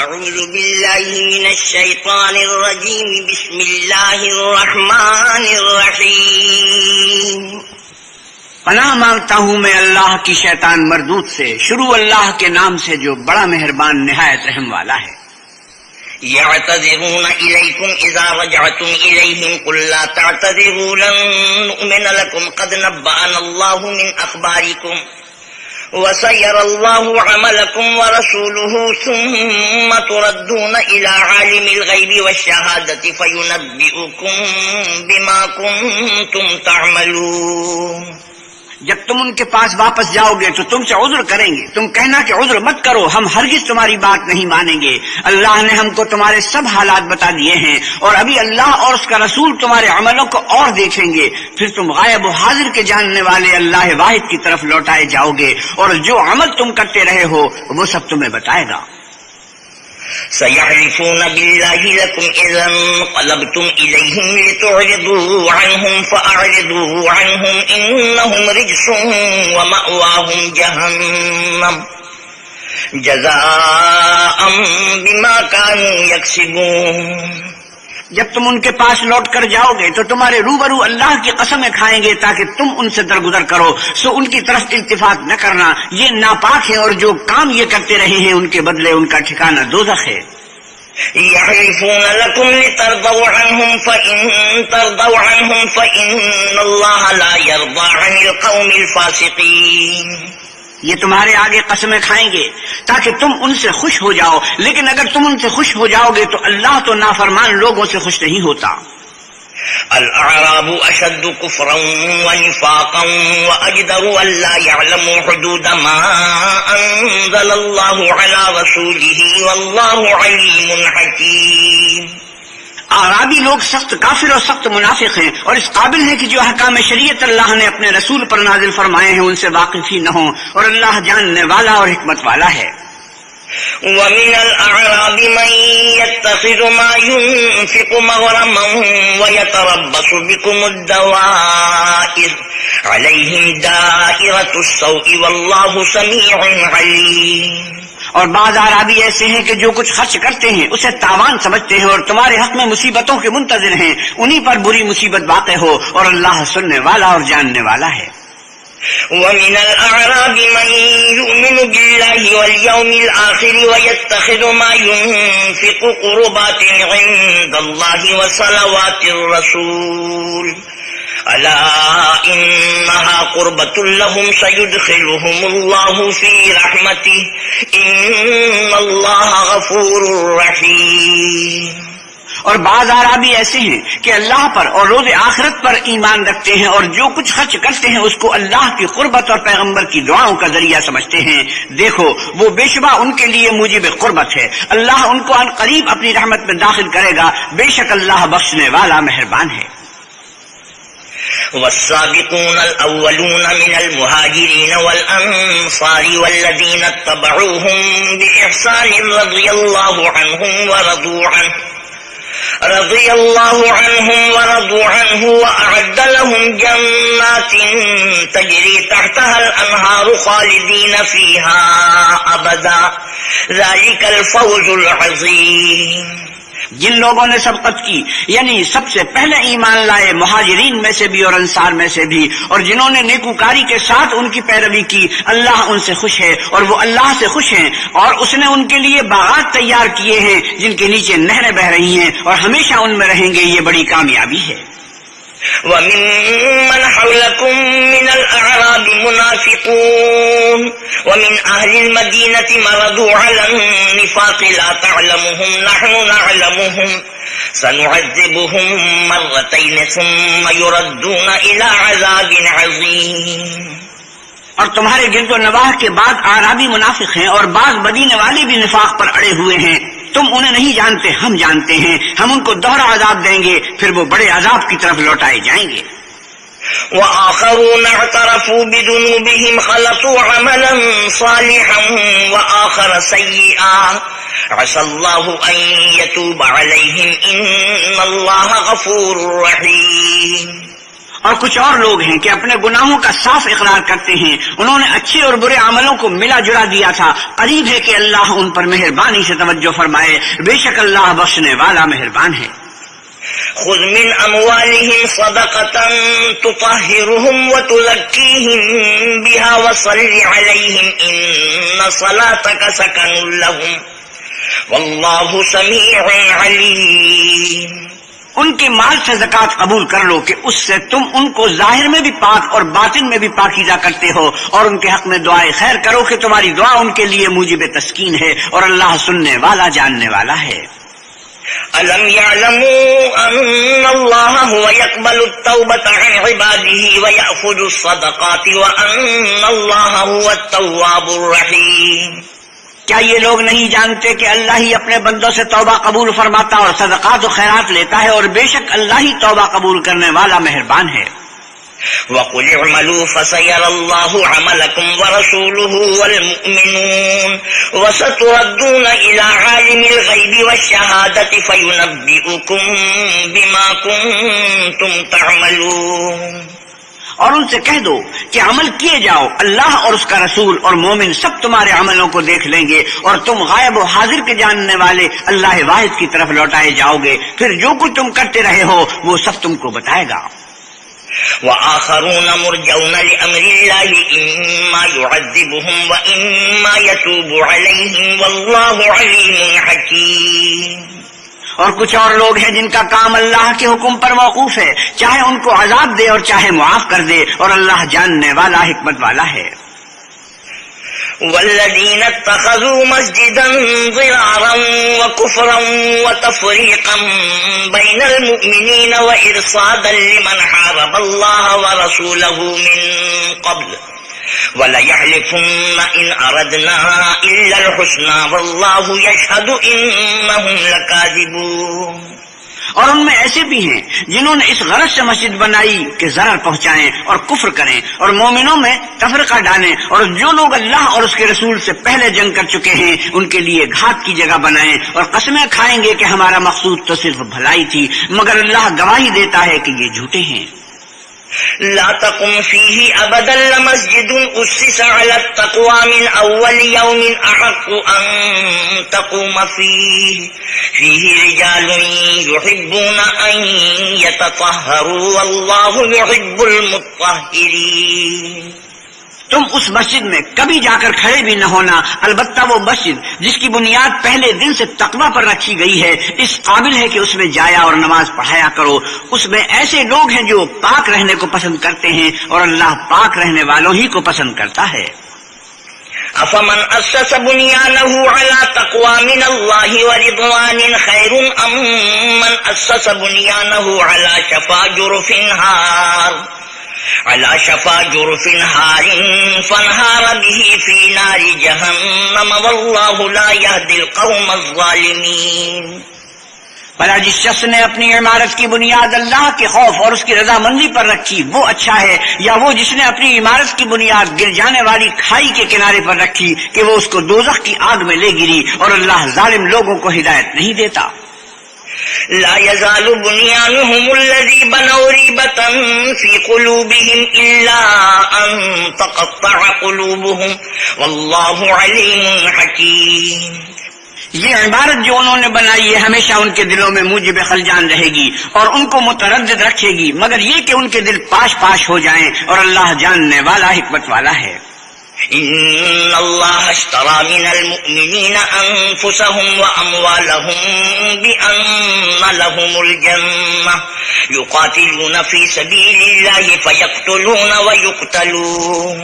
اعوذ باللہ من الشیطان الرجیم بسم اللہ الرحمن الرحیم پناہ مانگتا ہوں میں اللہ کی شیطان مردود سے، شروع اللہ کے نام سے جو بڑا مہربان نہایت رحم والا ہے۔ يعتذرون إليكم إذا رجعتم إليهم قل لا تعتذروا لن نؤمن لكم قد نبأنا الله من أخباركم وسيرى الله عملكم ورسوله ثم تردون إلى عالم الغيب والشهادة فينبئكم بما كنتم تعملون۔ جب تم ان کے پاس واپس جاؤ گے تو تم سے عذر کریں گے، تم کہنا کہ عذر مت کرو، ہم ہرگز تمہاری بات نہیں مانیں گے، اللہ نے ہم کو تمہارے سب حالات بتا دیے ہیں، اور ابھی اللہ اور اس کا رسول تمہارے عملوں کو اور دیکھیں گے، پھر تم غائب و حاضر کے جاننے والے اللہ واحد کی طرف لوٹائے جاؤ گے، اور جو عمل تم کرتے رہے ہو وہ سب تمہیں بتائے گا۔ سيحلفون بالله لكم إذا انقلبتم إليهم لتعرضوا عنهم فأعرضوا عنهم إنهم رجس ومأواهم جهنم جزاء بما كانوا يكسبون۔ جب تم ان کے پاس لوٹ کر جاؤ گے تو تمہارے روبرو اللہ کی قسمیں کھائیں گے تاکہ تم ان سے درگزر کرو، سو ان کی طرف التفات نہ کرنا، یہ ناپاک ہے، اور جو کام یہ کرتے رہے ہیں ان کے بدلے ان کا ٹھکانہ دوزخ ہے۔ يحلفون لكم لترضوا عنهم فإن ترضوا عنهم فإن الله لا يرضى عن القوم الفاسقين۔ یہ تمہارے آگے قسمیں کھائیں گے تاکہ تم ان سے خوش ہو جاؤ، لیکن اگر تم ان سے خوش ہو جاؤ گے تو اللہ تو نافرمان لوگوں سے خوش نہیں ہوتا۔ الأعراب أشد كفرا ونفاقا وأجدر ألا يعلموا حدود ما أنزل الله على رسوله والله عليم حكيم۔ اعرابی لوگ سخت کافر اور سخت منافق ہیں، اور اس قابل ہے کہ جو احکام شریعت اللہ نے اپنے رسول پر نازل فرمائے ہیں ان سے واقف ہی نہ ہوں، اور اللہ جاننے والا اور حکمت والا ہے۔ ومن الأعراب من يتخذ ما ينفق مغرما ويتربص بكم الدوائر عليهم دائرة السوء والله سميع عليم۔ اور بعض اعرابی ایسے ہیں کہ جو کچھ خرچ کرتے ہیں اسے تاوان سمجھتے ہیں اور تمہارے حق میں مصیبتوں کے منتظر ہیں، انہی پر بری مصیبت واقع ہو، اور اللہ سننے والا اور جاننے والا ہے۔ ومن الأعراب من يؤمن بالله واليوم الآخر ويتخذ ما ينفق قربات عند الله وصلوات الرسول ألا إنها قربة لهم سيدخلهم الله في رحمته إن الله غفور رحيم۔ اور بعض اعرابی ایسے ہیں کہ اللہ پر اور روز آخرت پر ایمان رکھتے ہیں، اور جو کچھ خرچ کرتے ہیں اس کو اللہ کی قربت اور پیغمبر کی دعاؤں کا ذریعہ سمجھتے ہیں، دیکھو وہ بے شبہ ان کے لیے موجب قربت ہے، اللہ ان کو عن قریب اپنی رحمت میں داخل کرے گا، بے شک اللہ بخشنے والا مہربان ہے۔ والسابقون الأولون من المهاجرين والأنصار والذين اتبعوهم بإحسان رضي الله عنهم ورضوا عنه وأعد لهم جنات تجري تحتها الأنهار خالدين فيها أبدا ذلك الفوز العظيم۔ جن لوگوں نے سبقت کی یعنی سب سے پہلے ایمان لائے، مہاجرین میں سے بھی اور انصار میں سے بھی، اور جنہوں نے نیکوکاری کے ساتھ ان کی پیروی کی، اللہ ان سے خوش ہے اور وہ اللہ سے خوش ہیں، اور اس نے ان کے لیے باغات تیار کیے ہیں جن کے نیچے نہریں بہ رہی ہیں، اور ہمیشہ ان میں رہیں گے، یہ بڑی کامیابی ہے۔ ومن حولكم من الأعراب منافقون ومن أهل المدينة مرضوا على النفاق لا تعلمهم نحن نعلمهم سنعذبهم مرتين ثم يردون إلى عذاب عظيم۔ اور تمہارے گرد و نواح کے بعد اعرابی منافق ہیں، اور بعض مدینے والے بھی نفاق پر اڑے ہوئے ہیں، تم انہیں نہیں جانتے، ہم جانتے ہیں، ہم ان کو دوہرا عذاب دیں گے، پھر وہ بڑے عذاب کی طرف لوٹائے جائیں گے۔ وآخرون اعترفوا بذنوبهم خلطوا عملا صالحا وآخر سيئا عسى الله أن يتوب عليهم إن الله غفور رحيم۔ اور کچھ اور لوگ ہیں کہ اپنے گناہوں کا صاف اقرار کرتے ہیں، انہوں نے اچھے اور برے عملوں کو ملا جلا دیا تھا، قریب ہے کہ اللہ ان پر مہربانی سے توجہ فرمائے، بے شک اللہ بخشنے والا مہربان ہے۔ خذ من اموالهم صدقة تطهرهم وتزكيهم بها وصل عليهم ان صلاتك سكن لهم والله سميع عليم۔ ان کے مال سے زکوٰۃ قبول کر لو کہ اس سے تم ان کو ظاہر میں بھی پاک اور باطن میں بھی پاکیزہ کرتے ہو، اور ان کے حق میں دعائے خیر کرو کہ تمہاری دعا ان کے لیے موجب تسکین ہے، اور اللہ سننے والا جاننے والا ہے۔ ألم يعلموا أن الله هو يقبل التوبة عن عباده ويأخذ الصدقات وأن الله هو التواب الرحيم؟ کیا یہ لوگ نہیں جانتے کہ اللہ ہی اپنے بندوں سے توبہ قبول فرماتا اور صدقات و خیرات لیتا ہے، اور بے شک اللہ ہی توبہ قبول کرنے والا مہربان ہے۔ وَقُلِ اعْمَلُوا فَسَيَرَى اللَّهُ عَمَلَكُمْ وَرَسُولُهُ وَالْمُؤْمِنُونَ وَسَتُرَدُّونَ إِلَى عَالِمِ الْغَيْبِ وَالشَّهَادَةِ فَيُنَبِّئُكُم بِمَا كُنتُمْ تَعْمَلُونَ۔ اور ان سے کہہ دو کہ عمل کیے جاؤ، اللہ اور اس کا رسول اور مومن سب تمہارے عملوں کو دیکھ لیں گے، اور تم غائب و حاضر کے جاننے والے اللہ واحد کی طرف لوٹائے جاؤ گے، پھر جو کچھ تم کرتے رہے ہو وہ سب تم کو بتائے گا۔ وآخرون مرجون لأمر الله إما يعذبهم وإما يتوب عليهم والله عليم حكيم۔ اور کچھ اور لوگ ہیں جن کا کام اللہ کے حکم پر موقوف ہے، چاہے ان کو عذاب دے اور چاہے معاف کر دے، اور اللہ جاننے والا حکمت والا ہے۔ والذين اتخذوا مسجدا ضرارا وكفرا وتفريقا بين المؤمنين وإرصادا لمن حارب الله ورسوله من قبل وَلَيَحْلِفُنَّ إِنْ أَرَدْنَا إِلَّا الْحُسْنَى وَاللَّهُ يَشْهَدُ إِنَّهُمْ لَكَاذِبُونَ۔ اور ان میں ایسے بھی ہیں جنہوں نے اس غرض سے مسجد بنائی کہ ضرر پہنچائیں اور کفر کریں اور مومنوں میں تفرقہ ڈالیں، اور جو لوگ اللہ اور اس کے رسول سے پہلے جنگ کر چکے ہیں ان کے لیے گھات کی جگہ بنائیں، اور قسمیں کھائیں گے کہ ہمارا مقصود تو صرف بھلائی تھی، مگر اللہ گواہی دیتا ہے کہ یہ جھوٹے ہیں۔ لا تقم فيه أبدا لمسجد أسس على التقوى من أول يوم أحق أن تقوم فيه رجال يحبون أن يتطهروا والله يحب المطهرين۔ تم اس مسجد میں کبھی جا کر کھڑے بھی نہ ہونا، البتہ وہ مسجد جس کی بنیاد پہلے دن سے تقویٰ پر رکھی گئی ہے اس قابل ہے کہ اس میں جایا اور نماز پڑھایا کرو۔ اس میں ایسے لوگ ہیں جو پاک رہنے کو پسند کرتے ہیں، اور اللہ پاک رہنے والوں ہی کو پسند کرتا ہے۔ أفمن أسس بنيانه على تقوى من الله ورضوان خير أم من أسس بنيانه على شفا جرف هار فانهار به في نار جهنم والله لا يهدي القوم الظالمين۔ بھلا جس شخص نے اپنی عمارت کی بنیاد اللہ کے خوف اور اس کی رضامندی پر رکھی وہ اچھا ہے، یا وہ جس نے اپنی عمارت کی بنیاد گر جانے والی کھائی کے کنارے پر رکھی کہ وہ اس کو دوزخ کی آگ میں لے گری، اور اللہ ظالم لوگوں کو ہدایت نہیں دیتا۔ لا يزال بنيانهم الذي بنوا ريبة في قلوبهم إلا أن تقطع قلوبهم والله عليم حكيم۔ یہ عبارت جو انہوں نے بنائی ہے ہمیشہ ان کے دلوں میں موجب خلجان رہے گی اور ان کو متردد رکھے گی، مگر یہ کہ ان کے دل پاش پاش ہو جائیں، اور اللہ جاننے والا حکمت والا ہے۔ إن الله اشترى من المؤمنين أنفسهم وأموالهم بأن لهم الجنة يقاتلون في سبيل الله فيقتلون ويقتلون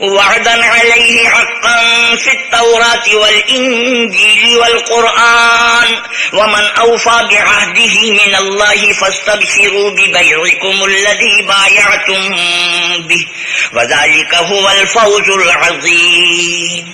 وعدا عليه حقا في التوراة والإنجيل والقرآن ومن أوفى بعهده من الله فاستبشروا ببيعكم الذي بايعتم به وذلك هو الفوز العظيم۔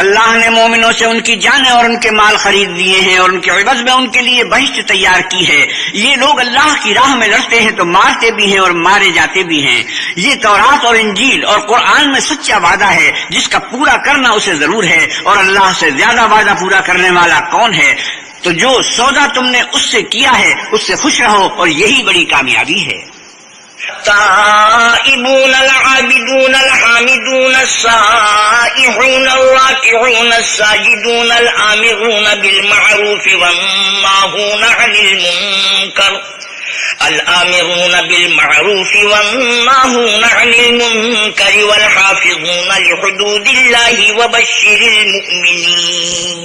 اللہ نے مومنوں سے ان کی جانیں اور ان کے مال خرید لیے ہیں، اور ان کے عوض میں ان کے لیے بہشت تیار کی ہے۔ یہ لوگ اللہ کی راہ میں لڑتے ہیں تو مارتے بھی ہیں اور مارے جاتے بھی ہیں۔ یہ تورات اور انجیل اور قرآن میں سچا وعدہ ہے جس کا پورا کرنا اسے ضرور ہے، اور اللہ سے زیادہ وعدہ پورا کرنے والا کون ہے؟ تو جو سودا تم نے اس سے کیا ہے اس سے خوش رہو، اور یہی بڑی کامیابی ہے۔ التائبون العابدون الحامدون السائحون الراكعون الساجدون الآمرون بالمعروف والناهون عن المنكر والحافظون لحدود الله وبشر المؤمنين.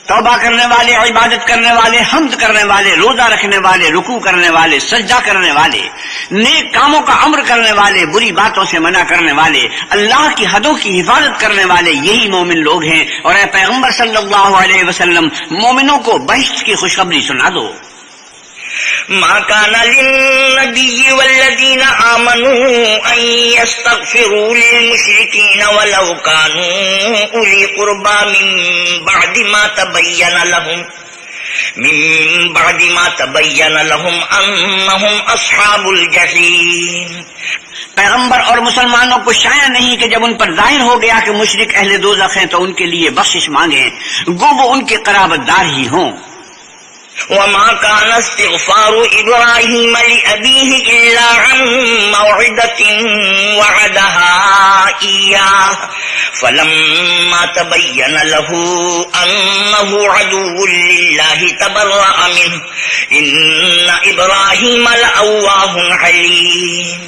توبہ کرنے والے، عبادت کرنے والے، حمد کرنے والے، روزہ رکھنے والے، رکوع کرنے والے، سجدہ کرنے والے، نیک کاموں کا امر کرنے والے، بری باتوں سے منع کرنے والے، اللہ کی حدوں کی حفاظت کرنے والے، یہی مومن لوگ ہیں. اور اے پیغمبر صلی اللہ علیہ وسلم مومنوں کو بہشت کی خوشخبری سنا دو. ما كان للنبي والذين آمنوا أن يستغفروا للمشركين ولو كانوا أولي قربى من بعد ما تبين لهم أنهم أصحاب الجحيم. پیغمبر اور مسلمانوں کو شایع نہیں کہ جب ان پر ظاہر ہو گیا کہ مشرک اہل دوزخ ہیں تو ان کے لیے بخشش مانگیں گو وہ ان کے قرابت دار ہی ہوں. وما كان استغفار إبراهيم لأبيه إلا عن موعدة وعدها إياه فلما تبين له أنه عدو لله تبرأ منه إن إبراهيم لأواه حليم.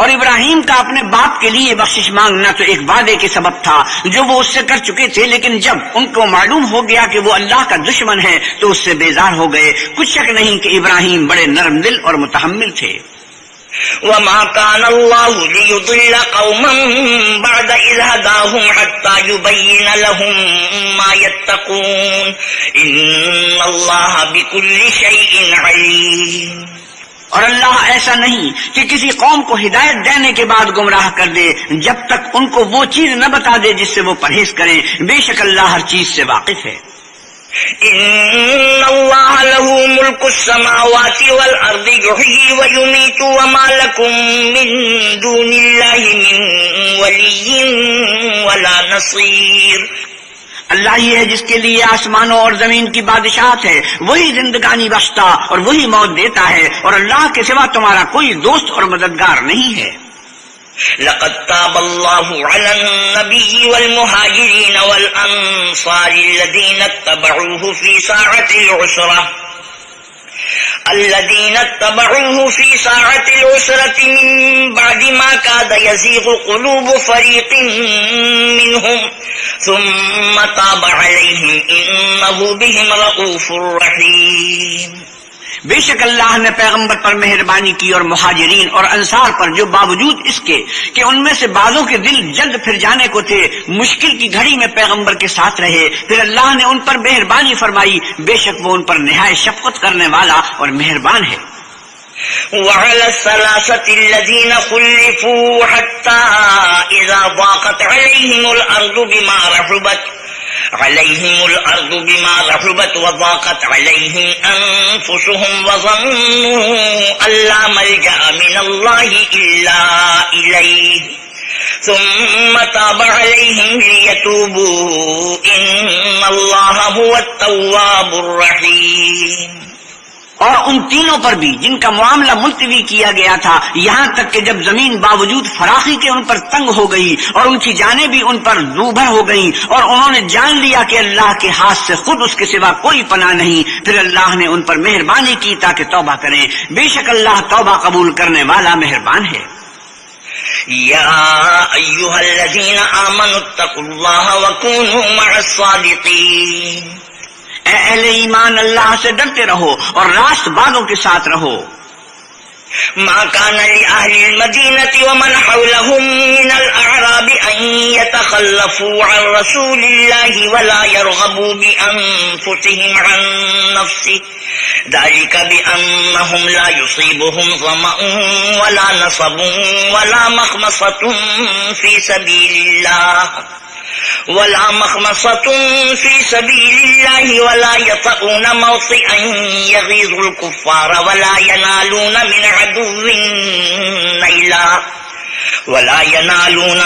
اور ابراہیم کا اپنے باپ کے لیے بخشش مانگنا تو ایک وعدے کے سبب تھا جو وہ اس سے کر چکے تھے، لیکن جب ان کو معلوم ہو گیا کہ وہ اللہ کا دشمن ہے تو اس سے بیزار ہو گئے. کچھ شک نہیں کہ ابراہیم بڑے نرم دل اور متحمل تھے. وما كان الله ليضل قوما بعد إذ هداهم حتى يبين لهم ما يتقون إن الله بكل شيء عليم. اور اللہ ایسا نہیں کہ کسی قوم کو ہدایت دینے کے بعد گمراہ کر دے جب تک ان کو وہ چیز نہ بتا دے جس سے وہ پرہیز کریں. بے شک اللہ ہر چیز سے واقف ہے. ان اللہ له ملک السماوات والارض یحیی ویمیت وما لکم من دون اللہ من ولی ولا نصیر. اللہ ہی ہے جس کے لیے آسمانوں اور زمین کی بادشاہت ہے، وہی زندگانی بخشتا اور وہی موت دیتا ہے، اور اللہ کے سوا تمہارا کوئی دوست اور مددگار نہیں ہے. لقد تاب الله على النبي والمهاجرين والأنصار الذين اتبعوه في ساعة العسرة من بعد ما كاد يزيغ قلوب فريق منهم ثم تاب عليهم إنه بهم رؤوف رحيم. بے شک اللہ نے پیغمبر پر مہربانی کی اور مہاجرین اور انصار پر جو باوجود اس کے کہ ان میں سے بعضوں کے دل جلد پھر جانے کو تھے مشکل کی گھڑی میں پیغمبر کے ساتھ رہے، پھر اللہ نے ان پر مہربانی فرمائی. بے شک وہ ان پر نہایت شفقت کرنے والا اور مہربان ہے. وعلى الثلاثة الذين خلفوا حتى إذا ضاقت عليهم الأرض بما رحبت وضاقت عليهم أنفسهم وظنوا أن لا ملجأ من الله إلا إليه ثم تاب عليهم ليتوبوا إن الله هو التواب الرحيم. اور ان تینوں پر بھی جن کا معاملہ ملتوی کیا گیا تھا یہاں تک کہ جب زمین باوجود فراخی کے ان پر تنگ ہو گئی اور ان کی جانیں بھی ان پر دوبھر ہو گئیں اور انہوں نے جان لیا کہ اللہ کے ہاتھ سے خود اس کے سوا کوئی پناہ نہیں، پھر اللہ نے ان پر مہربانی کی تاکہ توبہ کریں. بے شک اللہ توبہ قبول کرنے والا مہربان ہے. یا ایھا الذین آمنوا اتقوا اللہ وکونوا مع الصادقین. اے اہل ایمان اللہ سے ڈرتے رہو اور راست بازوں کے ساتھ رہو. ما كان لأهل المدينة ومن حولهم من الأعراب أن يتخلفوا عن رسول الله ولا يرغبوا بأنفسهم عن نفسه ذلك بأنهم لا يصيبهم ظمأ ولا نصب ولا مخمصة في سبيل الله ولا يطؤون موطئا يغيظ الكفار ولا ينالون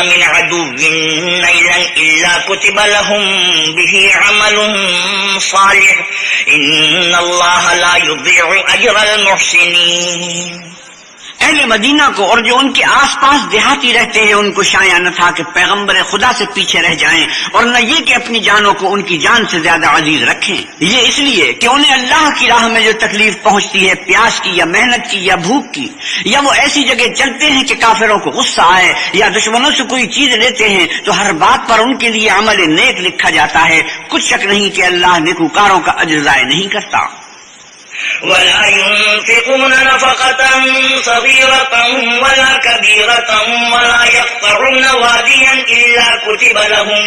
من عدو نيلا إلا كتب لهم به عمل صالح إن الله لا يضيع أجر المحسنين. اہل مدینہ کو اور جو ان کے آس پاس دیہاتی رہتے ہیں ان کو شایع نہ تھا کہ پیغمبر خدا سے پیچھے رہ جائیں، اور نہ یہ کہ اپنی جانوں کو ان کی جان سے زیادہ عزیز رکھیں۔ یہ اس لیے کہ انہیں اللہ کی راہ میں جو تکلیف پہنچتی ہے، پیاس کی یا محنت کی یا بھوک کی، یا وہ ایسی جگہ چلتے ہیں کہ کافروں کو غصہ آئے، یا دشمنوں سے کوئی چیز لیتے ہیں، تو ہر بات پر ان کے لیے عمل نیک لکھا جاتا ہے۔ کچھ شک نہیں کہ اللہ نیکوکاروں کا اجر ضائع نہیں کرتا۔ ولا ينفقون نفقة صغيرة ولا كبيرة ولا يقطعون واديا إلا كتب لهم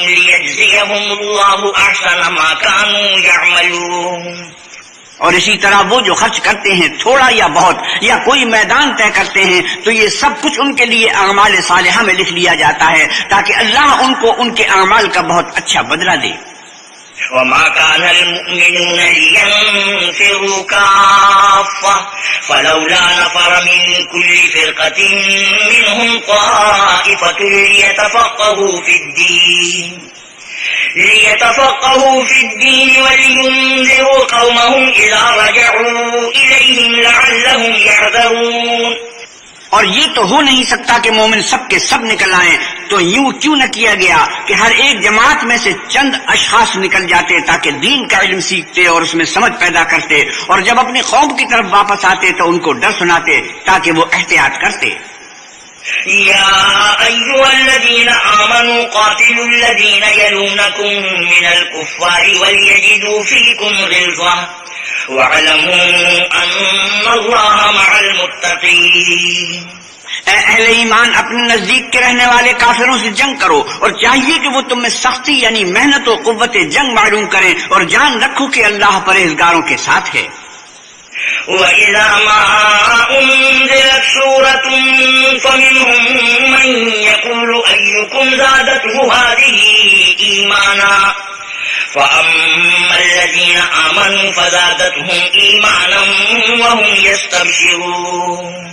ليجزيهم الله أحسن ما كانوا يعملون۔ اور اسی طرح وہ جو خرچ کرتے ہیں تھوڑا یا بہت یا کوئی میدان طے کرتے ہیں تو یہ سب کچھ ان کے لیے اعمال صالحہ میں لکھ لیا جاتا ہے تاکہ اللہ ان کو ان کے اعمال کا بہت اچھا بدلہ دے۔ وما كان المؤمنون لينفروا كافة فلولا نفر من كل فرقة منهم طائفة ليتفقهوا في الدين ولينذروا قومهم إذا رجعوا إليهم لعلهم يحذرون۔ اور یہ تو ہو نہیں سکتا کہ مومن سب کے سب نکل آئیں، تو یوں کیوں نہ کیا گیا کہ ہر ایک جماعت میں سے چند اشخاص نکل جاتے تاکہ دین کا علم سیکھتے اور اس میں سمجھ پیدا کرتے، اور جب اپنی قوم کی طرف واپس آتے تو ان کو ڈر سناتے تاکہ وہ احتیاط کرتے۔ يا أيها الذين آمنوا قاتلوا الذين يلونكم من الكفار وليجدوا فيكم غلظة واعلموا أن الله مع المتقين۔ اے اہل ایمان، اپنے نزدیک کے رہنے والے کافروں سے جنگ کرو، اور چاہیے کہ وہ تم میں سختی یعنی محنت و قوت جنگ معلوم کریں، اور جان رکھو کہ اللہ پرہیزگاروں کے ساتھ ہے۔ وَإِذَا مَا أُنزِلَتْ سُورَةٌ فَمِنْهُم مَّن يَقُولُ أَيُّكُمْ زَادَتْهُ هَٰذِهِ إِيمَانًا فَأَمَّا الَّذِينَ آمَنُوا فَزَادَتْهُمْ إِيمَانًا وَهُمْ يَسْتَبْشِرُونَ۔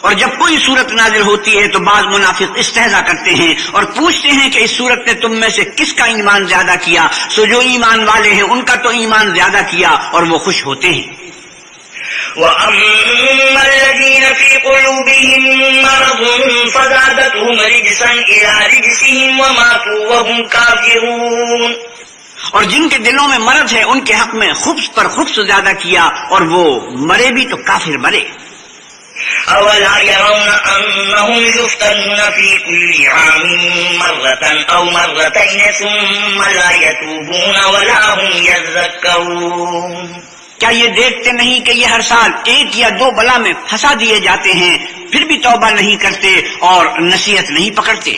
اور جب کوئی صورت نازل ہوتی ہے تو بعض منافق استہزاء کرتے ہیں اور پوچھتے ہیں کہ اس صورت نے تم میں سے کس کا ایمان زیادہ کیا، سو جو ایمان والے ہیں ان کا تو ایمان زیادہ کیا، اور وہ خوش ہوتے ہیں۔ وَأَمَّا الَّذِينَ فِي قُلُوبِهِم مَّرَضٌ فَزَادَتْهُمْ رِجْسًا إِلَىٰ رِجْسِهِمْ وَمَاتُوا وَهُمْ كَافِرُونَ۔ اور جن کے دلوں میں مرض ہے ان کے حق میں خبث پر خبث زیادہ کیا، اور وہ مرے بھی تو کافر مرے۔ أَوَلَا يَرَوْنَ أَنَّهُمْ يُفْتَنُونَ فِي كُلِّ عَامٍ مَّرَّةً أَوْ مَرَّتَيْنِ ثُمَّ لَا يَتُوبُونَ وَلَا هُمْ يَذَّكَّرُونَ۔ کیا یہ دیکھتے نہیں کہ یہ ہر سال ایک یا دو بلا میں پھنسا دیے جاتے ہیں، پھر بھی توبہ نہیں کرتے اور نصیحت نہیں پکڑتے؟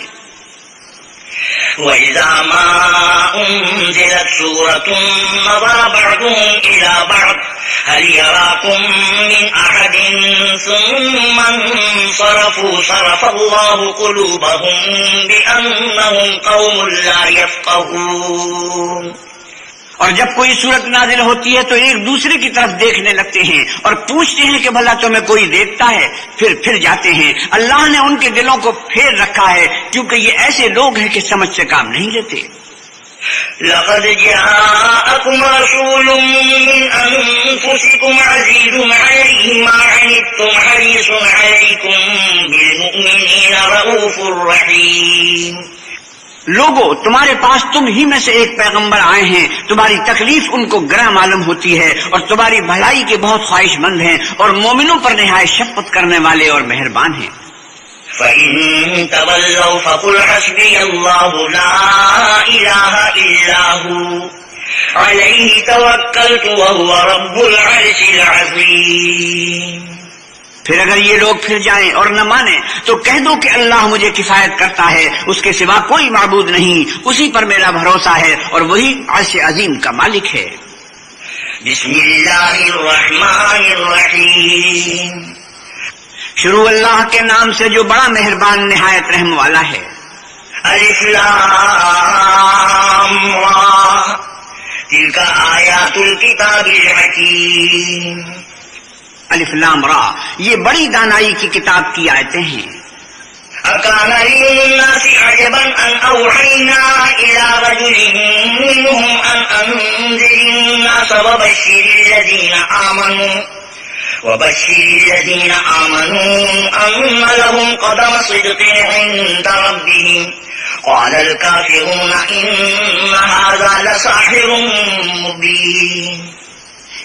وَإِذَا مَا أُنزِلَتْ سُورَةٌ نَظَرَ بَعْضُهُمْ إِلَىٰ بَعْضٍ هَلْ يَرَاكُم مِّنْ أَحَدٍ ثُمَّ انصَرَفُوا صَرَفَ اللَّهُ قُلُوبَهُم بِأَنَّهُمْ قَوْمٌ لَّا يَفْقَهُونَ۔ اور جب کوئی صورت نازل ہوتی ہے تو ایک دوسرے کی طرف دیکھنے لگتے ہیں اور پوچھتے ہیں کہ بھلا تمہیں کوئی دیکھتا ہے، پھر جاتے ہیں۔ اللہ نے ان کے دلوں کو پھیر رکھا ہے کیونکہ یہ ایسے لوگ ہیں کہ سمجھ سے کام نہیں لیتے۔ لقد جاءكم رسول من أنفسكم عزيز عليه ما عنتم حريص عليكم بالمؤمنين رؤوف رحيم۔ لوگو، تمہارے پاس تم ہی میں سے ایک پیغمبر آئے ہیں، تمہاری تکلیف ان کو گراں معلوم ہوتی ہے اور تمہاری بھلائی کے بہت خواہش مند ہیں، اور مومنوں پر نہایت شفقت کرنے والے اور مہربان ہیں۔ فَإِن تَوَلَّوْا فَقُلْ حَسْبِيَ اللَّهُ لَا إِلَٰهَ إِلَّا هُوَ عَلَيْهِ تَوَكَّلْتُ وَهُوَ رَبُّ الْعَرْشِ الْعَظِيمِ۔ پھر اگر یہ لوگ پھر جائیں اور نہ مانیں تو کہہ دو کہ اللہ مجھے کفایت کرتا ہے، اس کے سوا کوئی معبود نہیں، اسی پر میرا بھروسہ ہے اور وہی عرش عظیم کا مالک ہے۔ بسم اللہ الرحمن الرحیم۔ شروع اللہ کے نام سے جو بڑا مہربان نہایت رحم والا ہے۔ الف لام را تلک آیات الکتاب الحکیم۔ الف لام را، یہ بڑی دانائی کی کتاب کی آیتیں ہیں۔ أكان للناس عجبا أن أوحينا إلى رجل منهم أن أنذر الناس وبشر الذين آمنوا أن لهم قدم صدق عند ربهم قال الكافرون إن هذا لساحر مبين.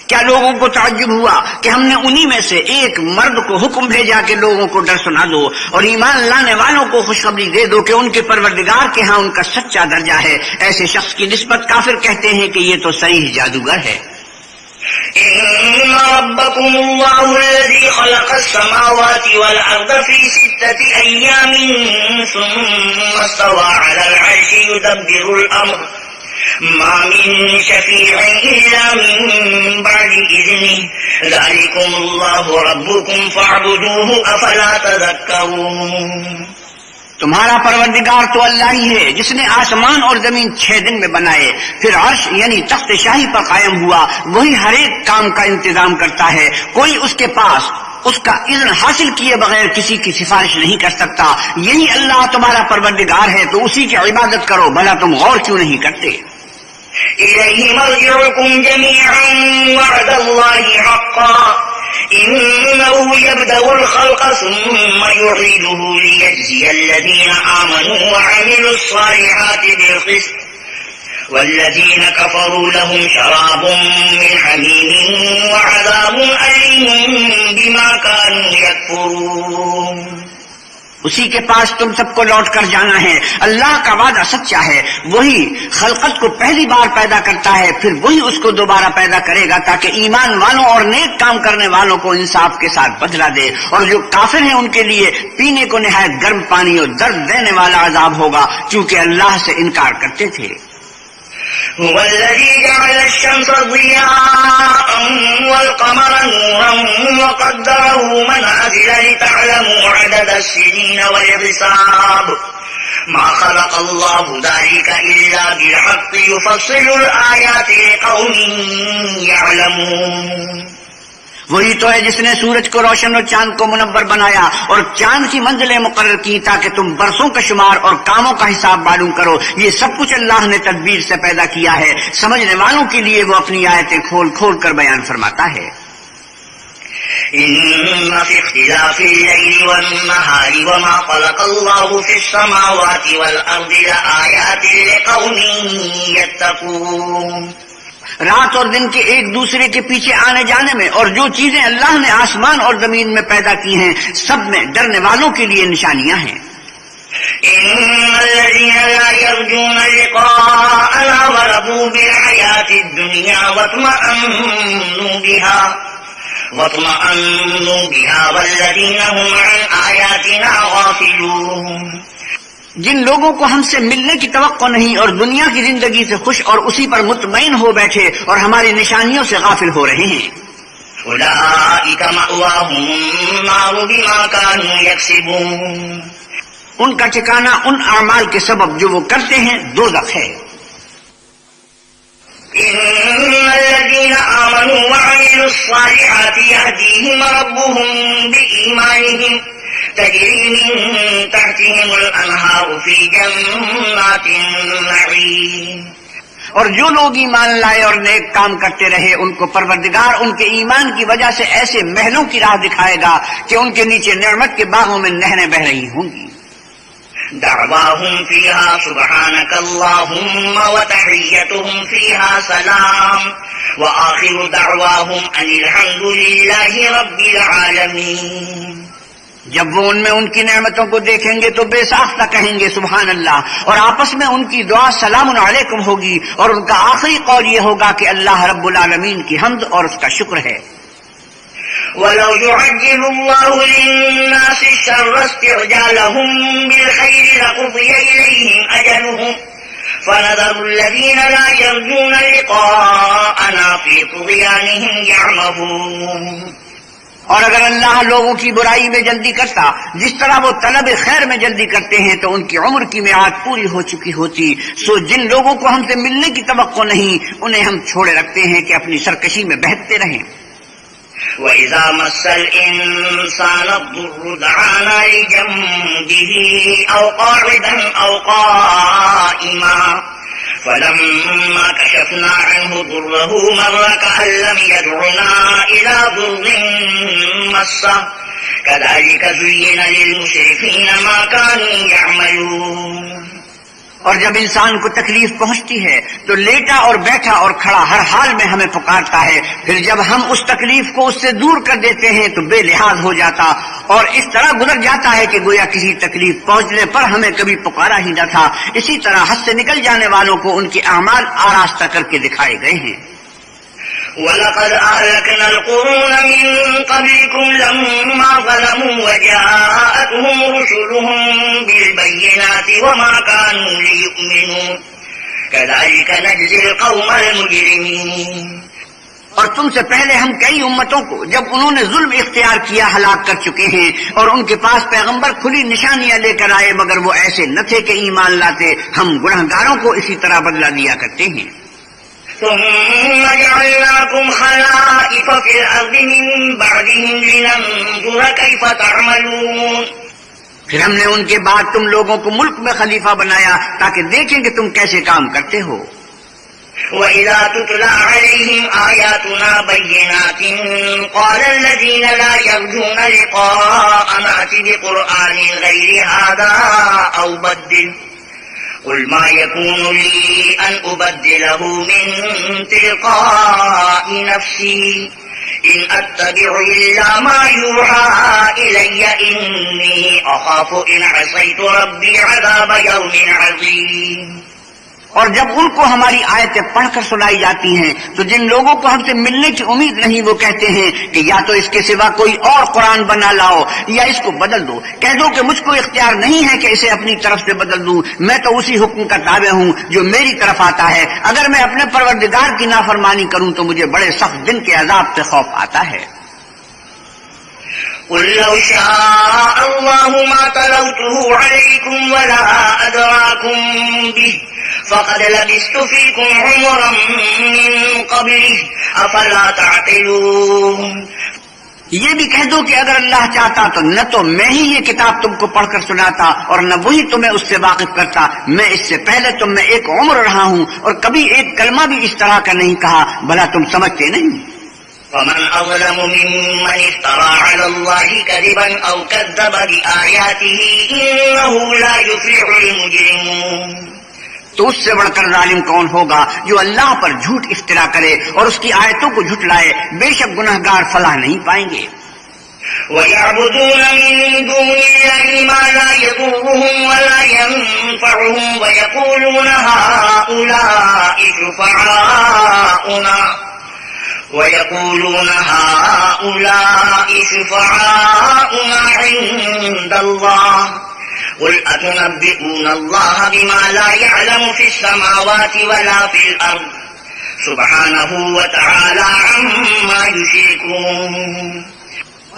کیا لوگوں کو تعجب ہوا کہ ہم نے انہی میں سے ایک مرد کو حکم بھیجا کہ لوگوں کو ڈر سنا دو اور ایمان لانے والوں کو خوشخبری دے دو کہ ان کے پروردگار کے ہاں ان کا سچا درجہ ہے. ایسے شخص کی نسبت کافر کہتے ہیں کہ یہ تو صحیح جادوگر ہے. إن ربكم الله الذي خلق السماوات والأرض في 6 أيام ثم استوى على العرش يدبر الأمر ما من شفيع إلا من بعد إذنه ذلكم الله ربكم فاعبدوه أفلا تذكرون. تمہارا پروردگار تو اللہ ہی ہے جس نے آسمان اور زمین 6 دن میں بنائے، پھر عرش یعنی تخت شاہی پر قائم ہوا. وہی ہر ایک کام کا انتظام کرتا ہے، کوئی اس کے پاس اس کا اذن حاصل کیے بغیر کسی کی سفارش نہیں کر سکتا. یہی اللہ تمہارا پروردگار ہے تو اسی کی عبادت کرو، بھلا تم غور کیوں نہیں کرتے؟ إليه مرجعكم جميعا وعد الله حقا إنه يبدأ الخلق ثم يعيده ليجزي الذين آمنوا وعملوا الصالحات بالقسط والذين كفروا لهم شراب من حميم وعذاب أليم بما كانوا يكفرون. اسی کے پاس تم سب کو لوٹ کر جانا ہے. اللہ کا وعدہ سچا ہے، وہی خلقت کو پہلی بار پیدا کرتا ہے، پھر وہی اس کو دوبارہ پیدا کرے گا تاکہ ایمان والوں اور نیک کام کرنے والوں کو انصاف کے ساتھ بدلہ دے. اور جو کافر ہیں ان کے لیے پینے کو نہایت گرم پانی اور درد دینے والا عذاب ہوگا چونکہ اللہ سے انکار کرتے تھے. هو الذي جعل الشمس ضياء والقمر نورا وقدره منازل لتعلموا عدد السنين والحساب ما خلق الله ذلك إلا بالحق يفصل الآيات لقوم يعلمون. وہی تو ہے جس نے سورج کو روشن اور چاند کو منور بنایا اور چاند کی منزلیں مقرر کی تاکہ تم برسوں کا شمار اور کاموں کا حساب معلوم کرو. یہ سب کچھ اللہ نے تدبیر سے پیدا کیا ہے. سمجھنے والوں کے لیے وہ اپنی آیتیں کھول کھول کر بیان فرماتا ہے. إن في اختلاف الليل والنهار وما خلق الله في السماوات والأرض لآيات لقوم يتقون. رات اور دن کے ایک دوسرے کے پیچھے آنے جانے میں اور جو چیزیں اللہ نے آسمان اور زمین میں پیدا کی ہیں سب میں ڈرنے والوں کے لیے نشانیاں ہیں. إن الذين لا يرجون لقاءنا ورضوا بالحياة الدنيا واطمأنوا بها والذين هم عن آياتنا غافلون. جن لوگوں کو ہم سے ملنے کی توقع نہیں اور دنیا کی زندگی سے خوش اور اسی پر مطمئن ہو بیٹھے اور ہماری نشانیوں سے غافل ہو رہے ہیں. أولئك مأواهم النار بما كانوا يكسبون. ان کا ٹھکانہ ان اعمال کے سبب جو وہ کرتے ہیں دوزخ ہے. إن الذين آمنوا وعملوا الصالحات يهديهم ربهم بإيمانهم تجري من تحتهم الأنهار في جنات النعيم. اور جو لوگ ایمان لائے اور نیک کام کرتے رہے ان کو پروردگار ان کے ایمان کی وجہ سے ایسے محلوں کی راہ دکھائے گا کہ ان کے نیچے نعمت کے باغوں میں نہریں بہ رہی ہوں گی. دعواهم فيها سبحانك اللهم وتحيتهم فيها سلام وآخر دعواهم أن الحمد لله رب العالمين. جب وہ ان میں ان کی نعمتوں کو دیکھیں گے تو بے ساختہ کہیں گے سبحان اللہ، اور آپس میں ان کی دعا سلام علیکم ہوگی، اور ان کا آخری قول یہ ہوگا کہ اللہ رب العالمین کی حمد اور اس کا شکر ہے. وَلَوْ يُعَجِّلُ اللَّهُ لِلنَّاسِ الشَّرَّ اسْتِعْجَالَهُم بِالْخَيْرِ لَقُضِيَ إِلَيْهِمْ أَجَلُهُمْ فَنَذَرُ الَّذِينَ لَا يَرْجُونَ لِقَاءَنَا فِي طُغْيَانِهِمْ يَعْمَهُونَ. اور اگر اللہ لوگوں کی برائی میں جلدی کرتا جس طرح وہ طلب خیر میں جلدی کرتے ہیں تو ان کی عمر کی میعاد پوری ہو چکی ہوتی. سو جن لوگوں کو ہم سے ملنے کی توقع نہیں انہیں ہم چھوڑے رکھتے ہیں کہ اپنی سرکشی میں بہکتے رہیں. وَإِذَا مَسَّ الْإِنسَانَ الضُّرُّ دَعَانَا لِجَنبِهِ به أو قاعدا أو قائما فلما كشفنا عنه ضره مر كأن لم يدعنا إلى ضر مسه كذلك زين للمشركين ما كانوا يعملون. اور جب انسان کو تکلیف پہنچتی ہے تو لیٹا اور بیٹھا اور کھڑا ہر حال میں ہمیں پکارتا ہے. پھر جب ہم اس تکلیف کو اس سے دور کر دیتے ہیں تو بے لحاظ ہو جاتا اور اس طرح گزر جاتا ہے کہ گویا کسی تکلیف پہنچنے پر ہمیں کبھی پکارا ہی نہ تھا. اسی طرح حد سے نکل جانے والوں کو ان کے اعمال آراستہ کر کے دکھائے گئے ہیں. وَلَقَدْ أَهْلَكْنَا الْقُرُونَ مِن قَبْلِكُمْ لَمَّا ظَلَمُوا وَجَاءَتْهُمْ رُسُلُهُم بِالْبَيِّنَاتِ وَمَا كَانُوا لِيُؤْمِنُوا كَذَلِكَ نَجْزِي الْقَوْمَ الْمُجْرِمِينَ. اور تم سے پہلے ہم کئی امتوں کو جب انہوں نے ظلم اختیار کیا ہلاک کر چکے ہیں اور ان کے پاس پیغمبر کھلی نشانیاں لے کر آئے مگر وہ ایسے نہ تھے کہ ایمان لاتے. ہم گنہگاروں کو اسی طرح بدلہ دیا کرتے ہیں. ثم جعلناكم خلائف في الأرض من بعدهم لننظر كيف تعملون. پھر ہم نے ان کے بعد تم لوگوں کو ملک میں خلیفہ بنایا تاکہ دیکھیں کہ تم کیسے کام کرتے ہو. وَإِذَا تُتْلَى عَلَيْهِمْ آيَاتُنَا بَيِّنَاتٍ قَالَ الَّذِينَ لَا يَرْجُونَ لِقَاءَنَا ائْتِ بِقُرْآنٍ غَيْرِ هَذَا أَوْ بَدِّلْهُ قُلْ مَا يَكُونُ لِي أَنْ أُبَدِّلَهُ مِنْ تِلْقَاءِ نَفْسِي إِنْ أَتَّبِعُ إِلَّا مَا يُوحَى إِلَيَّ إِنِّي أَخَافُ إِنْ عَصَيْتُ رَبِّي عَذَابَ يَوْمٍ عَظِيمٍ. اور جب ان کو ہماری آیتیں پڑھ کر سنائی جاتی ہیں تو جن لوگوں کو ہم سے ملنے کی امید نہیں وہ کہتے ہیں کہ یا تو اس کے سوا کوئی اور قرآن بنا لاؤ یا اس کو بدل دو. کہہ دو کہ مجھ کو اختیار نہیں ہے کہ اسے اپنی طرف سے بدل دوں. میں تو اسی حکم کا تابع ہوں جو میری طرف آتا ہے. اگر میں اپنے پروردگار کی نافرمانی کروں تو مجھے بڑے سخت دن کے عذاب سے خوف آتا ہے. قل لو شاء الله ما تلوته عليكم ولا أدراكم به فقد لبثت فيكم عمرا من قبله أفلا تعقلون. یہ بھی کہہ دو کہ اگر اللہ چاہتا تو نہ تو میں ہی یہ کتاب تم کو پڑھ کر سناتا اور نہ وہی تمہیں اس سے واقف کرتا. میں اس سے پہلے تم میں ایک عمر رہا ہوں اور کبھی ایک کلمہ بھی اس طرح کا نہیں کہا. بھلا تم سمجھتے نہیں؟ ومن أظلم ممن افترى على الله كذبا أو كذب بآياته إنه لا يفلح المجرمون. تو اس سے بڑھ کر ظالم کون ہوگا جو اللہ پر جھوٹ افترا کرے اور اس کی آیتوں کو جھٹلائے. بے شک گنہگار فلاح نہیں پائیں گے. وَيَعْبُدُونَ مِن دُونِ اللَّهِ مَا لَا يَضُرُّهُمْ وَلَا يَنفَعُهُمْ وَيَقُولُونَ هَؤُلَاءِ شُفَعَاؤُنَا عِندَ اللَّهِ قُلْ أَتُنَبِّئُونَ اللَّهَ بِمَا لَا يَعْلَمُ فِي السَّمَاوَاتِ وَلَا فِي الْأَرْضِ سُبْحَانَهُ وَتَعَالَى عَمَّا يُشْرِكُونَ.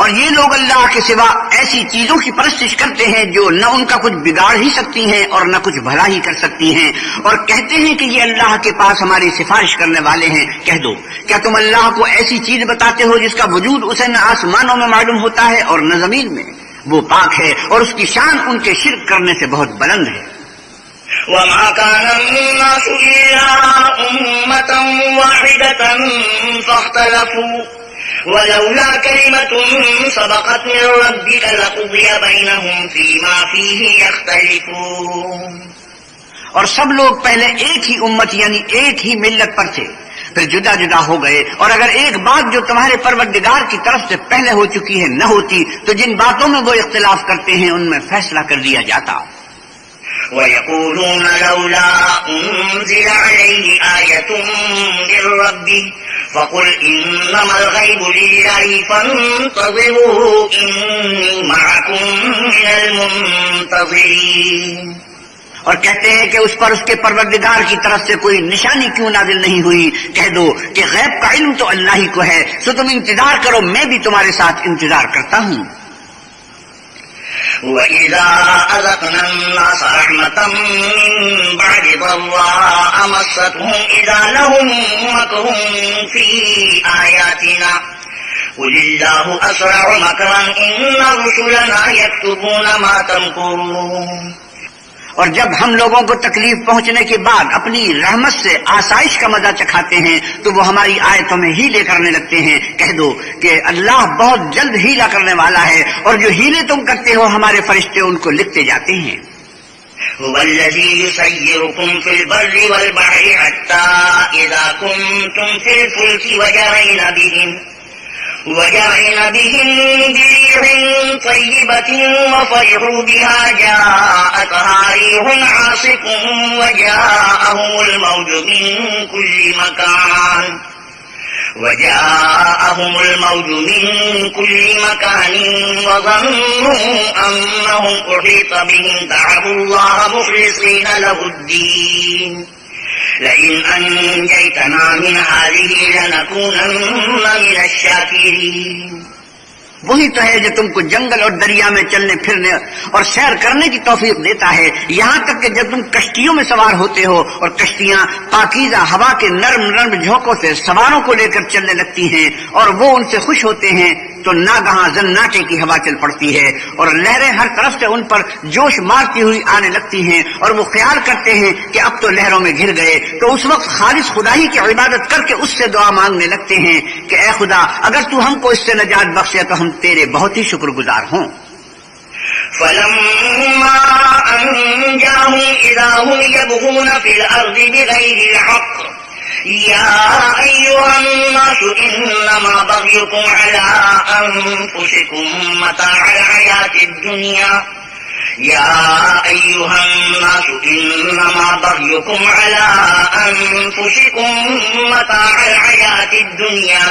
اور یہ لوگ اللہ کے سوا ایسی چیزوں کی پرستش کرتے ہیں جو نہ ان کا کچھ بگاڑ ہی سکتی ہیں اور نہ کچھ بھلا ہی کر سکتی ہیں اور کہتے ہیں کہ یہ اللہ کے پاس ہماری سفارش کرنے والے ہیں. کہہ دو کیا تم اللہ کو ایسی چیز بتاتے ہو جس کا وجود اسے نہ آسمانوں میں معلوم ہوتا ہے اور نہ زمین میں؟ وہ پاک ہے اور اس کی شان ان کے شرک کرنے سے بہت بلند ہے. وَمَا كَانَ النَّاسُ إِلَّا أُمَّةً وَاحِدَةً فَاخْتَلَفُوا وَلَوْلَا كَلِمَةٌ سَبَقَتْ مِن رَّبِّكَ لَقُضِيَ بَيْنَهُمْ فِيمَا فِيهِ يَخْتَلِفُونَ. اور سب لوگ پہلے ایک ہی امت یعنی ایک ہی ملت پر تھے پھر جدا جدا ہو گئے. اور اگر ایک بات جو تمہارے پروردگار کی طرف سے پہلے ہو چکی ہے نہ ہوتی تو جن باتوں میں وہ اختلاف کرتے ہیں ان میں فیصلہ کر دیا جاتا. وَيَقُولُونَ لَوْلَا أُنزِلَ عَلَيْهِ آيَةٌ مِّن رَّبِّهِ فَقُلْ إِنَّمَا الْغَيْبُ لِلَّهِ فَانتَظِرُوا إِنِّي مَعَكُم مِّنَ الْمُنتَظِرِينَ. اور کہتے ہیں کہ اس پر اس کے پروردگار کی طرف سے کوئی نشانی کیوں نازل نہیں ہوئی. کہہ دو کہ غیب کا علم تو اللہ ہی کو ہے سو تم انتظار کرو میں بھی تمہارے ساتھ انتظار کرتا ہوں. وَإِذَا أَذَقْنَا النَّاسَ رَحْمَةً مِّن بَعْدِ ضَرَّاءٍ مَّسَّتْهُمْ إِذَا لَهُم مَّكْرٌ فِي آيَاتِنَا قل الله أسرع مكرا إن رسلنا يكتبون ما تمكرون۔ اور جب ہم لوگوں کو تکلیف پہنچنے کے بعد اپنی رحمت سے آسائش کا مزہ چکھاتے ہیں تو وہ ہماری آیتوں میں ہیلے کرنے لگتے ہیں۔ کہہ دو کہ اللہ بہت جلد ہیلا کرنے والا ہے، اور جو ہیلے تم کرتے ہو ہمارے فرشتے ان کو لکھتے جاتے ہیں۔ هو الذي يسيركم في البر والبحر حتى إذا كنتم في الفلك وجرين بهم بريح طيبة وفرحوا بها جاءتها ريح عاصف وجاءهم الموج من كل مكان وظنوا أنهم أحيط بهم دعوا الله مخلصين له الدين لئن أنجيتنا من هذه لنكونن من الشاكرين۔ وہی تو ہے جو تم کو جنگل اور دریا میں چلنے پھرنے اور سیر کرنے کی توفیق دیتا ہے، یہاں تک کہ جب تم کشتیوں میں سوار ہوتے ہو اور کشتیاں پاکیزہ ہوا کے نرم نرم جھونکوں سے سواروں کو لے کر چلنے لگتی ہیں اور وہ ان سے خوش ہوتے ہیں تو ناگہاں زناٹے کی ہوا چل پڑتی ہے اور لہریں ہر طرف سے ان پر جوش مارتی ہوئی آنے لگتی ہیں اور وہ خیال کرتے ہیں کہ اب تو لہروں میں گھر گئے، تو اس وقت خالص خدا ہی کی عبادت کر کے اس سے دعا مانگنے لگتے ہیں کہ اے خدا اگر تو ہم کو اس سے نجات بخشے تو ہم تیرے بہت ہی شکر گزار ہوں۔ فلما أنجاهم إذا هم يبغون في الأرض بغير الحق يا أيها الناس إنما بغيكم على أنفسكم متاع الحياة الدنيا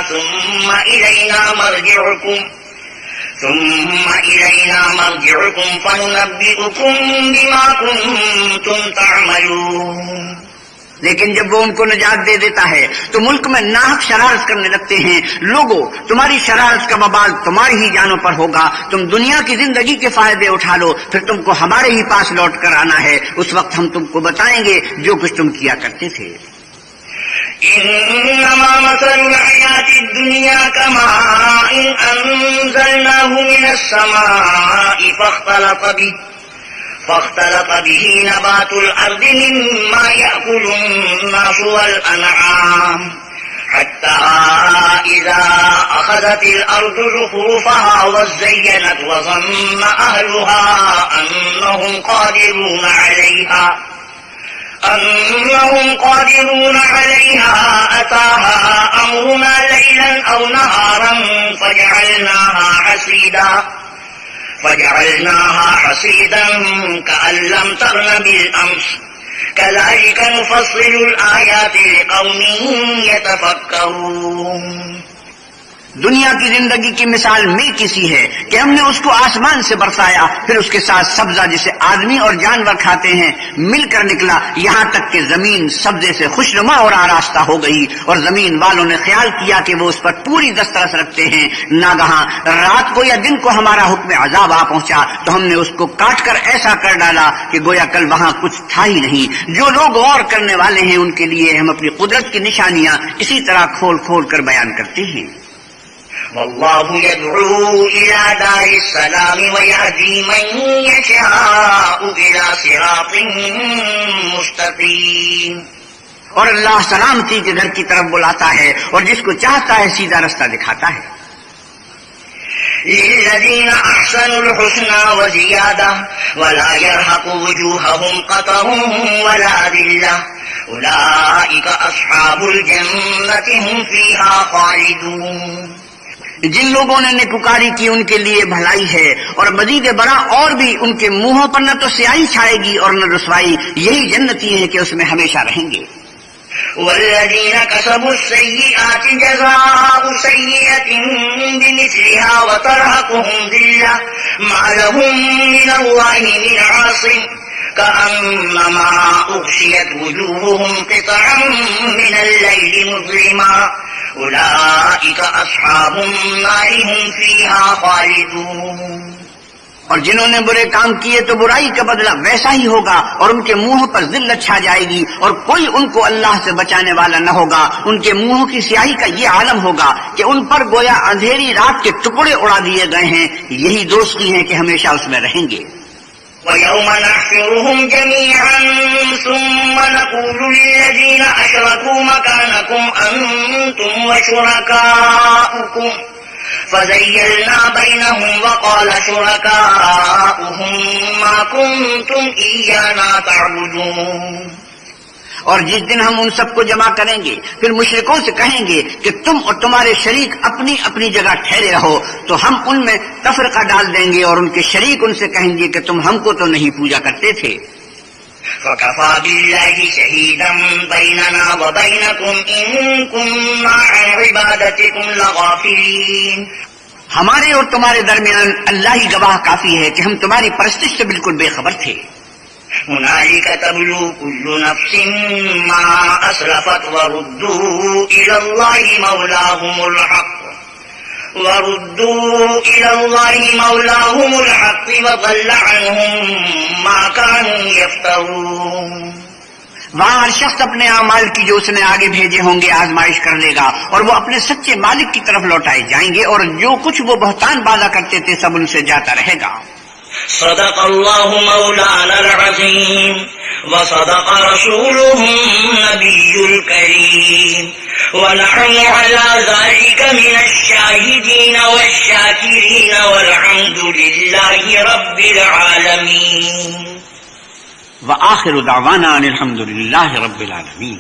ثم إلينا مرجعكم فننبئكم بما كنتم تعملون۔ لیکن جب وہ ان کو نجات دے دیتا ہے تو ملک میں ناحق شرارت کرنے لگتے ہیں۔ لوگوں تمہاری شرارت کا وبال تمہاری ہی جانوں پر ہوگا، تم دنیا کی زندگی کے فائدے اٹھا لو، پھر تم کو ہمارے ہی پاس لوٹ کر آنا ہے، اس وقت ہم تم کو بتائیں گے جو کچھ تم کیا کرتے تھے۔ إنما مثل الحياة الدنيا كماء أنزلناه من السماء فاختلط به نبات الأرض مما يأكل الناس والأنعام حتى إذا أخذت الأرض زخرفها وزينت وظن أهلها أنهم قادرون عليها أتاها أمرنا ليلا أو نهارا فجعلناها حصيدا كأن لم تغن بالأمس كذلك نفصل الآيات لقوم يتفكرون۔ دنیا کی زندگی کی مثال میں کسی ہے کہ ہم نے اس کو آسمان سے برسایا، پھر اس کے ساتھ سبزہ جسے آدمی اور جانور کھاتے ہیں مل کر نکلا، یہاں تک کہ زمین سبزے سے خوشنما اور آراستہ ہو گئی، اور زمین والوں نے خیال کیا کہ وہ اس پر پوری دسترس رکھتے ہیں۔ ناگہاں رات کو یا دن کو ہمارا حکم عذاب آ پہنچا تو ہم نے اس کو کاٹ کر ایسا کر ڈالا کہ گویا کل وہاں کچھ تھا ہی نہیں۔ جو لوگ غور کرنے والے ہیں ان کے لیے ہم اپنی قدرت کی نشانیاں اسی طرح کھول کھول کر بیان کرتے ہیں۔ والله يدعو إلى دار السلام ويهدي من يشاء إلى صراط مستقيم۔ اور اللہ سلامتی کے گھر کی طرف بلاتا ہے اور جس کو چاہتا ہے سیدھا رستہ دکھاتا ہے۔ للذين أحسنوا الحسنى وزيادة ولا يرهق وجوههم قتر ولا ذلة أولئك أصحاب الجنة هم فيها خالدون۔ جن لوگوں نے نکوکاری کی ان کے لیے بھلائی ہے، اور مزید بڑا اور بھی ان کے منہوں پر نہ تو سیاہی چھائے گی اور نہ رسوائی، یہی جنتی ہیں کہ اس میں ہمیشہ رہیں گے۔ والذين كسبوا السيئات جزاء سيئة بمثلها وترهقهم ذلة ما لهم من الله من عاصم كأنما أغشيت وجوههم قطعا من الليل مظلما أولئك أصحاب النار هم فيها خالدون۔ اور جنہوں نے برے کام کیے تو برائی کا بدلہ ویسا ہی ہوگا، اور ان کے منہ پر ذلت چھا جائے گی، اور کوئی ان کو اللہ سے بچانے والا نہ ہوگا۔ ان کے منہوں کی سیاہی کا یہ عالم ہوگا کہ ان پر گویا اندھیری رات کے ٹکڑے اڑا دیے گئے ہیں۔ یہی دوستی ہیں کہ ہمیشہ اس میں رہیں گے۔ وَيَوْمَ نَحْشُرُهُمْ جَمِيعًا ثُمَّ نَقُولُ لِلَّذِينَ أَشْرَكُوا مَكَانَكُمْ أَنْتُمْ وَشُرَكَاؤُكُمْ فَزَيَّلْنَا بَيْنَهُمْ وَقَالَ شُرَكَاؤُهُمْ مَا كُنْتُمْ إِيَّانَا تَعْبُدُونَ۔ اور جس دن ہم ان سب کو جمع کریں گے پھر مشرکوں سے کہیں گے کہ تم اور تمہارے شریک اپنی اپنی جگہ ٹھہرے رہو، تو ہم ان میں تفرقہ ڈال دیں گے، اور ان کے شریک ان سے کہیں گے کہ تم ہم کو تو نہیں پوجا کرتے تھے۔ فَكَفَى بِاللَّهِ شَهِيدًا بَيْنَنَا وَبَيْنَكُمْ إِن كُنَّا عَنْ عِبَادَتِكُمْ لَغَافِلِينَ۔ ہمارے اور تمہارے درمیان اللہ ہی گواہ کافی ہے کہ ہم تمہاری پرستش سے بالکل بے خبر تھے۔ هنالك تبلو كل نفس ما أسرفت وردوا إلى الله مولاهم الحق وضل عنهم ما كانوا يفترون۔ وہاں ہر شخص اپنے اعمال کی جو اس نے آگے بھیجے ہوں گے آزمائش کر لے گا، اور وہ اپنے سچے مالک کی طرف لوٹائے جائیں گے، اور جو کچھ وہ بہتان باندھا کرتے تھے سب ان سے جاتا رہے گا۔ صدق اللہ مولانا العظیم وصدق رسوله النبی الکریم ونحن على ذلك من الشاہدین والشاکرین والحمد للہ رب العالمین۔ وآخر دعوانا ان الحمد للہ رب العالمین۔